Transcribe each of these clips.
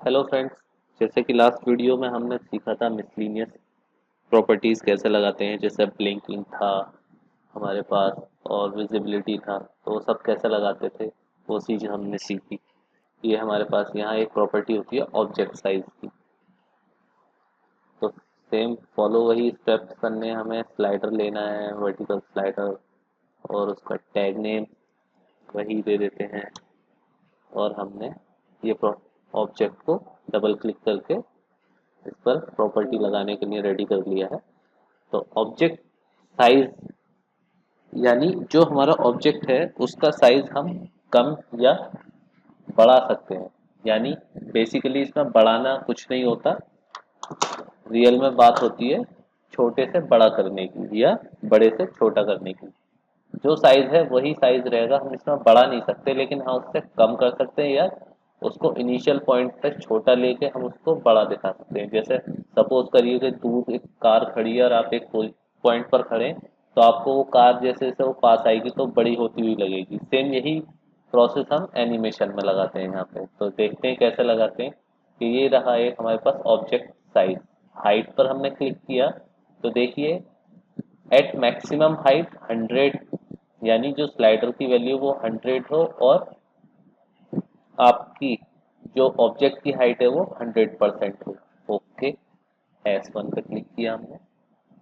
Hello friends. जैसे कि last video में हमने सीखा था मिसलिनियस प्रॉपर्टीज़ कैसे लगाते हैं, जैसे ब्लिंकिंग था हमारे पास और विजिबिलिटी था, तो वो सब कैसे लगाते थे वो चीज़ हमने सीखी। ये हमारे पास यहाँ एक प्रॉपर्टी होती है ऑब्जेक्ट साइज की। तो सेम फॉलो वही स्टेप्स करने हैं, हमें स्लाइडर लेना है, वर्टिकल स्लाइडर, और उसका टैग नेम वही दे देते हैं। और हमने ये ऑब्जेक्ट को डबल क्लिक करके इस पर प्रॉपर्टी लगाने के लिए रेडी कर लिया है। तो ऑब्जेक्ट साइज यानी जो हमारा ऑब्जेक्ट है उसका साइज हम कम या बढ़ा सकते हैं। यानी बेसिकली इसमें बढ़ाना कुछ नहीं होता, रियल में बात होती है छोटे से बड़ा करने की या बड़े से छोटा करने की। जो साइज है वही साइज रहेगा, हम इसमें बढ़ा नहीं सकते, लेकिन हाँ उससे कम कर सकते हैं या उसको इनिशियल पॉइंट से छोटा लेके हम उसको बड़ा दिखा सकते हैं। जैसे सपोज करिए कि दूर एक कार खड़ी है और आप एक पॉइंट पर खड़े हैं, तो आपको वो कार जैसे जैसे वो पास आएगी तो बड़ी होती हुई लगेगी। सेम यही प्रोसेस हम एनिमेशन में लगाते हैं यहाँ पे। तो देखते हैं कैसे लगाते हैं। कि ये रहा एक हमारे पास ऑब्जेक्ट साइज। हाइट पर हमने क्लिक किया तो देखिए एट मैक्सिमम हाइट 100, यानी जो स्लाइडर की वैल्यू वो 100 हो और आपकी जो ऑब्जेक्ट की हाइट है वो 100% हो। ओके, S1 पे क्लिक किया हमने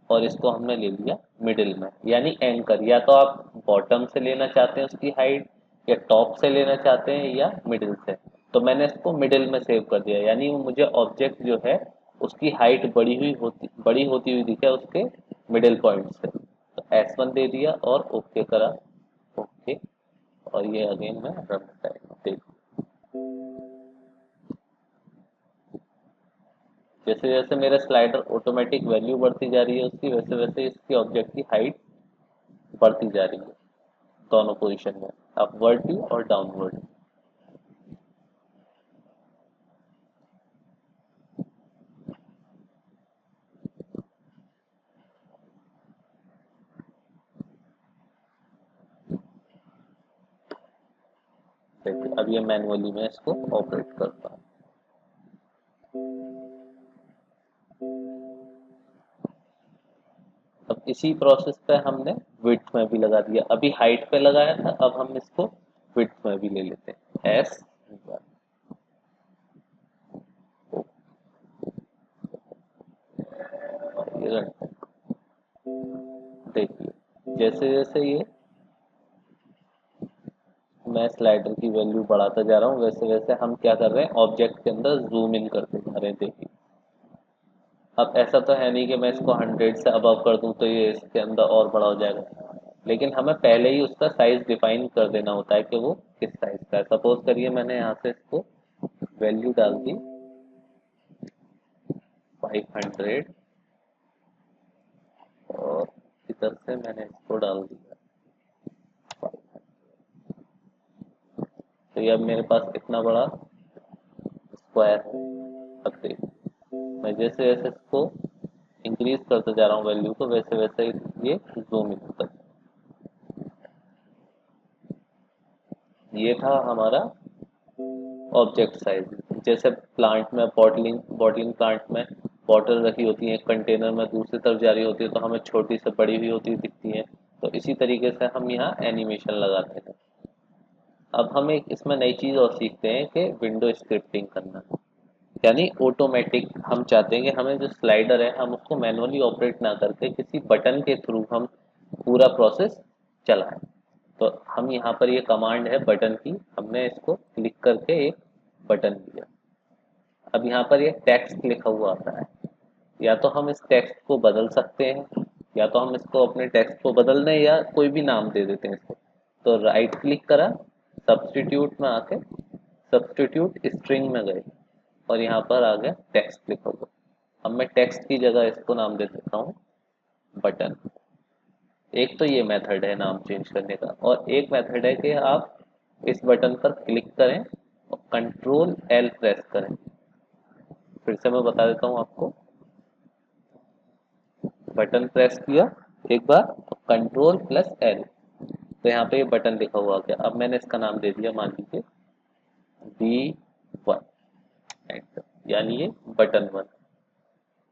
और इसको हमने ले लिया मिडिल में, यानी एंकर। या तो आप बॉटम से लेना चाहते हैं उसकी हाइट, या टॉप से लेना चाहते हैं, या मिडिल से। तो मैंने इसको मिडिल में सेव कर दिया, यानी वो मुझे ऑब्जेक्ट जो है उसकी हाइट बड़ी होती हुई दिखे उसके मिडिल पॉइंट से। तो S1 दे दिया और ओके करा। ओके, और ये अगेन मैं रन करेगा। देखिए जैसे जैसे मेरा स्लाइडर ऑटोमेटिक वैल्यू बढ़ती जा रही है उसकी, वैसे वैसे इसकी ऑब्जेक्ट की हाइट बढ़ती जा रही है दोनों पोजीशन में, अपवर्ड भी और डाउनवर्ड। देखिए अब ये मैनुअली मैं इसको ऑपरेट करता हूँ। अब इसी प्रोसेस पे हमने विड्थ में भी लगा दिया। अभी हाइट पे लगाया था, अब हम इसको विड्थ में भी ले लेते हैं। एस ये रन। देखिए जैसे जैसे ये मैं स्लाइडर की वैल्यू बढ़ाता जा रहा हूँ, वैसे वैसे हम क्या कर रहे हैं ऑब्जेक्ट के अंदर जूम इन करते जा रहे हैं। देखिए अब ऐसा तो है नहीं कि मैं इसको 100 से अबव कर दूं तो ये इसके अंदर और बड़ा हो जाएगा, लेकिन हमें पहले ही उसका साइज डिफाइन कर देना होता है कि वो किस साइज का है। सपोज करिए मैंने यहाँ से इसको वैल्यू डाल दी 500 और इधर से मैंने इसको डाल दिया 500। तो ये अब मेरे पास कितना बड़ा स्क्वायर है। अब देखिए मैं जैसे जैसे इसको इंक्रीज करते जा रहा हूँ वैल्यू को, वैसे वैसे ये जूम इन होता है। ये था हमारा ऑब्जेक्ट साइज। जैसे प्लांट में बॉटलिंग प्लांट में बॉटल रखी होती है, एक कंटेनर में दूसरी तरफ जा रही होती है तो हमें छोटी से बड़ी हुई होती दिखती है। तो इसी तरीके से हम यहाँ एनिमेशन लगाते हैं। अब हम एक इसमें नई चीज़ और सीखते हैं कि विंडो स्क्रिप्टिंग करना, यानी ऑटोमेटिक। हम चाहते हैं कि हमें जो स्लाइडर है हम उसको मैनुअली ऑपरेट ना करके किसी बटन के थ्रू हम पूरा प्रोसेस चलाएं। तो हम यहाँ पर ये कमांड है बटन की, हमने इसको क्लिक करके एक बटन दिया। अब यहाँ पर ये टेक्स्ट लिखा हुआ आता है, या तो हम इस टेक्स्ट को बदल सकते हैं, या तो हम इसको अपने टेक्स्ट को बदल दें या कोई भी नाम दे देते हैं इसको। तो राइट क्लिक करा, सब्स्टिट्यूट में आके सब्स्टिट्यूट स्ट्रिंग में गए और यहाँ पर आ गया टेक्स्ट लिखा हुआ। अब मैं टेक्स्ट की जगह इसको नाम दे देता हूँ बटन। एक तो ये मेथड है नाम चेंज करने का, और एक मेथड है कि आप इस बटन पर क्लिक करें और कंट्रोल एल प्रेस करें। फिर से मैं बता देता हूँ आपको। बटन प्रेस किया एक बार, कंट्रोल प्लस एल, तो यहाँ पे ये बटन लिखा हुआ आ गया। अब मैंने इसका नाम दे दिया मान लीजिए B1, एंटर। यानी ये बटन 1,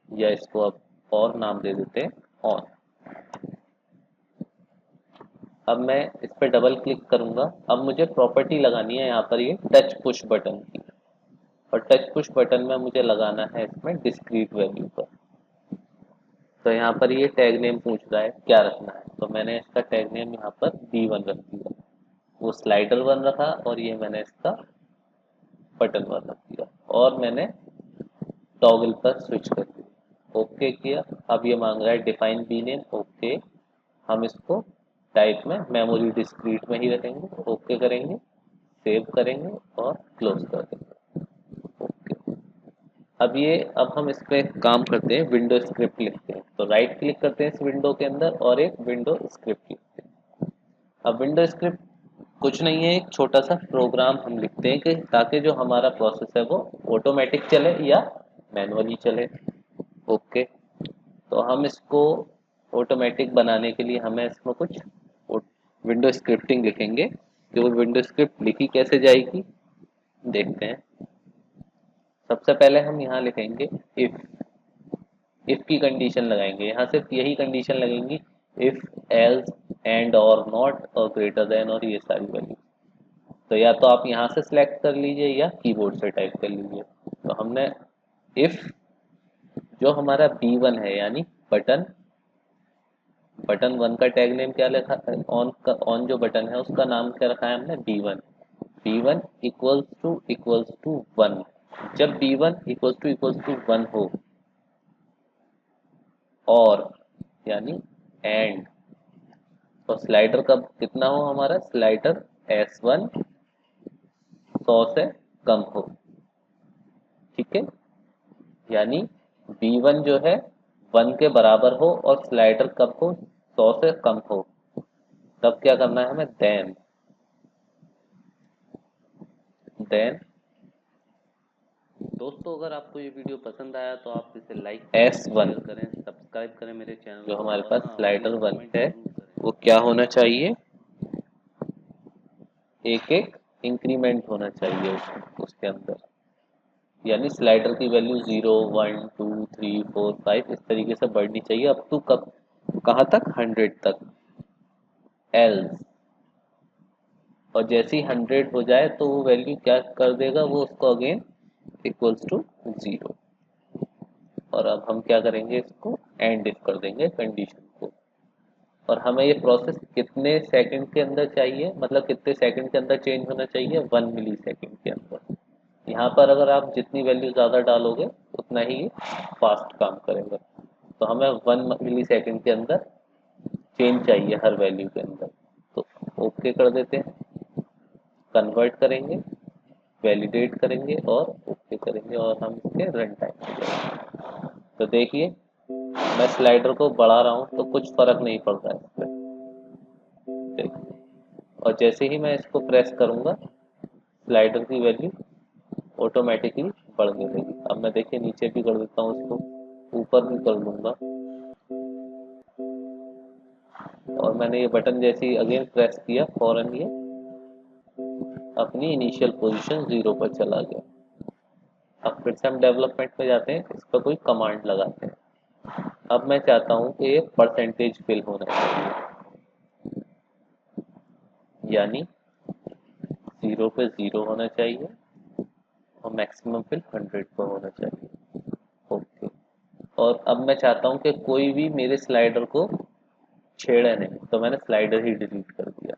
या इसको अब और नाम दे देते हैं ऑन। अब मैं इस पर डबल क्लिक करूंगा। अब मुझे प्रॉपर्टी लगानी है यहाँ पर ये टच पुश बटन की, और टच पुश बटन में मुझे लगाना है इसमें डिस्क्रीट वैल्यू पर। तो यहाँ पर ये टैग नेम पूछ रहा है क्या रखना है, तो मैंने इसका टैग नेम यहाँ पर B1 रख दिया। वो स्लाइडर 1 रखा और ये मैंने इसका बटन 1 रख दिया, और मैंने टॉगल पर स्विच कर दिया, ओके किया। अब ये मांग रहा है डिफाइन बी नेम, ओके। हम इसको टाइप में मेमोरी डिस्क्रीट में ही रखेंगे, ओके करेंगे, सेव करेंगे और क्लोज कर देंगे, ओके। अब हम इस पे काम करते हैं, विंडो स्क्रिप्ट लिखते हैं। तो राइट क्लिक करते हैं इस विंडो के अंदर और एक विंडो स्क्रिप्ट लिखते हैं। अब विंडो स्क्रिप्ट कुछ नहीं है, एक छोटा सा प्रोग्राम हम लिखते हैं कि ताकि जो हमारा प्रोसेस है वो ऑटोमेटिक चले या मैनुअली चले, ओके। तो हम इसको ऑटोमेटिक बनाने के लिए हमें इसमें कुछ विंडो स्क्रिप्टिंग लिखेंगे। कि वो विंडो स्क्रिप्ट लिखी कैसे जाएगी देखते हैं। सबसे पहले हम यहाँ लिखेंगे इफ की कंडीशन लगाएंगे। यहाँ सिर्फ यही कंडीशन लगेंगी, इफ, एल्स, एंड, और, नॉट, और ग्रेटर देन, और ये सारी वैल्यू। तो या तो आप यहाँ से सिलेक्ट कर लीजिए या कीबोर्ड से टाइप कर लीजिए। तो हमने इफ जो हमारा B1 है यानी बटन 1 का टैग नेम क्या लिखा, ऑन जो बटन है उसका नाम क्या रखा है हमने B1। B1 equals to 1। जब B1 इक्वल्स टू 1 हो, और यानी एंड, और स्लाइडर कब कितना हो, हमारा स्लाइडर S1 100 से कम हो, ठीक है। यानी B1 जो है 1 के बराबर हो और स्लाइडर कब हो, 100 से कम हो, तब क्या करना है हमें, देन। दोस्तों अगर आपको ये वीडियो पसंद आया तो आप इसे लाइक S1 करें, सब्सक्राइब करें मेरे चैनल को। जो हमारे पास स्लाइडर 1 है वो क्या होना चाहिए, एक एक इंक्रीमेंट होना चाहिए उसके अंदर। यानी स्लाइडर की वैल्यू 0, 1, 2, 3, 4, 5 इस तरीके से बढ़नी चाहिए, अप टू कब, कहाँ तक, 100 तक। एल्स, और जैसे ही 100 हो जाए तो वो वैल्यू क्या कर देगा, वो उसको अगेन इक्वल्स टू 0। और अब हम क्या करेंगे, इसको एंड इफ कर देंगे कंडीशन को। और हमें ये प्रोसेस कितने सेकंड के अंदर चाहिए, मतलब कितने सेकंड के अंदर चेंज होना चाहिए, 1 मिली सेकंड के अंदर। यहाँ पर अगर आप जितनी वैल्यू ज़्यादा डालोगे उतना ही फास्ट काम करेगा। तो हमें 1 मिली सेकंड के अंदर चेंज चाहिए हर वैल्यू के अंदर। तो ओके कर देते हैं, कन्वर्ट करेंगे, वैलिडेट करेंगे और ओके करेंगे, और हम इसके रन टाइम। तो देखिए मैं स्लाइडर को बढ़ा रहा हूँ तो कुछ फर्क नहीं पड़ रहा है इस पर, देखिए। और जैसे ही मैं इसको प्रेस करूंगा स्लाइडर की वैल्यू ऑटोमेटिकली बढ़ने लगी। अब मैं देखिए नीचे भी कर देता हूँ, इसको ऊपर भी कर लूंगा, और मैंने ये बटन जैसे ही अगेन प्रेस किया फौरन ये अपनी इनिशियल पोजीशन 0 पर चला गया। अब फिर से हम डेवलपमेंट में जाते हैं, इस पर कोई कमांड लगाते हैं। अब मैं चाहता हूँ कि ये परसेंटेज फिल होना चाहिए, यानी 0 पे 0 होना चाहिए और मैक्सिमम फिल 100 पर होना चाहिए, ओके। और अब मैं चाहता हूँ कि कोई भी मेरे स्लाइडर को छेड़े नहीं, तो मैंने स्लाइडर ही डिलीट कर दिया।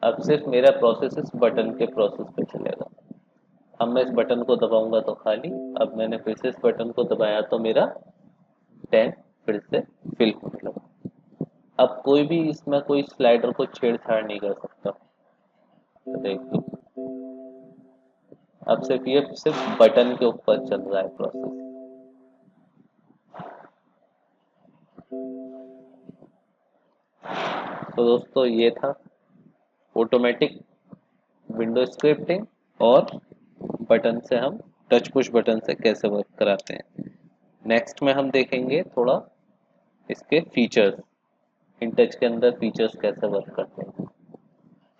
अब सिर्फ मेरा प्रोसेस इस बटन के प्रोसेस पे चलेगा। अब मैं इस बटन को दबाऊंगा तो खाली, अब मैंने फिर से इस बटन को दबाया तो मेरा 10 फिर से फिल होने लगा। अब कोई भी इसमें कोई स्लाइडर को छेड़छाड़ नहीं कर सकता। तो देखिए अब सिर्फ ये सिर्फ बटन के ऊपर चल रहा है प्रोसेस। तो दोस्तों ये था ऑटोमेटिक विंडो स्क्रिप्टिंग, और बटन से हम टच पुश बटन से कैसे वर्क कराते हैं। नेक्स्ट में हम देखेंगे थोड़ा इसके फीचर्स, इन टच के अंदर फीचर्स कैसे वर्क करते हैं।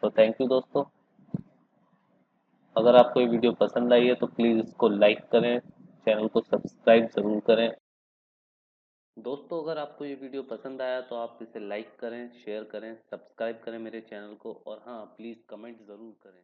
तो थैंक यू दोस्तों। अगर आपको ये वीडियो पसंद आई है तो प्लीज़ इसको लाइक करें, चैनल को सब्सक्राइब ज़रूर करें। दोस्तों अगर आपको ये वीडियो पसंद आया तो आप इसे लाइक करें, शेयर करें, सब्सक्राइब करें मेरे चैनल को, और हाँ प्लीज़ कमेंट ज़रूर करें।